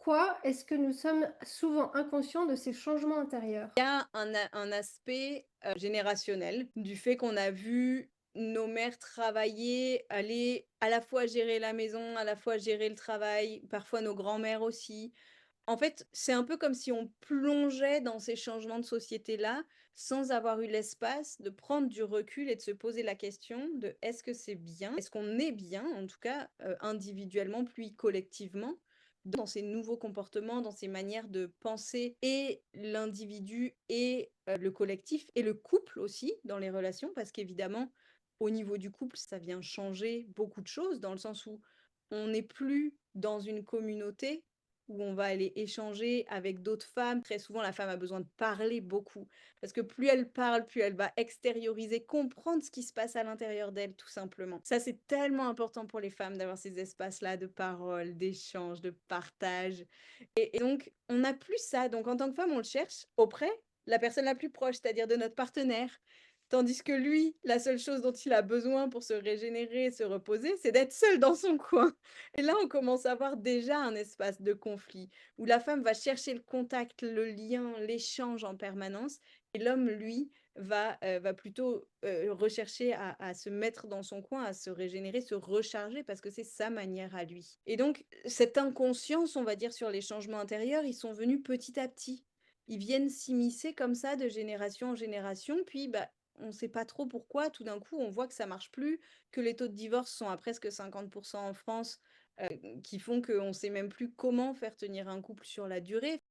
Pourquoi est-ce que nous sommes souvent inconscients de ces changements intérieurs? Il y a un aspect, générationnel, du fait qu'on a vu nos mères travailler, aller à la fois gérer la maison, à la fois gérer le travail, parfois nos grands-mères aussi. En fait, c'est un peu comme si on plongeait dans ces changements de société-là, sans avoir eu l'espace de prendre du recul et de se poser la question de: «Est-ce que c'est bien? Est-ce qu'on est bien, en tout cas, individuellement puis collectivement, dans ces nouveaux comportements, dans ces manières de penser et l'individu et le collectif et le couple aussi dans les relations?» parce qu'évidemment, au niveau du couple, ça vient changer beaucoup de choses dans le sens où on n'est plus dans une communauté où on va aller échanger avec d'autres femmes. Très souvent, la femme a besoin de parler beaucoup parce que plus elle parle, plus elle va extérioriser, comprendre ce qui se passe à l'intérieur d'elle, tout simplement. Ça, c'est tellement important pour les femmes d'avoir ces espaces-là de parole, d'échange, de partage. Et donc, on n'a plus ça. Donc, en tant que femme, on le cherche auprès la personne la plus proche, c'est-à-dire de notre partenaire. Tandis que lui, la seule chose dont il a besoin pour se régénérer, se reposer, c'est d'être seul dans son coin. Et là, on commence à avoir déjà un espace de conflit où la femme va chercher le contact, le lien, l'échange en permanence et l'homme, lui, va plutôt, rechercher à se mettre dans son coin, à se régénérer, se recharger parce que c'est sa manière à lui. Et donc cette inconscience, on va dire, sur les changements intérieurs, ils sont venus petit à petit. Ils viennent s'immiscer comme ça de génération en génération, puis, bah, on ne sait pas trop pourquoi, tout d'un coup, on voit que ça marche plus, que les taux de divorce sont à presque 50 en France, qui font qu'on ne sait même plus comment faire tenir un couple sur la durée.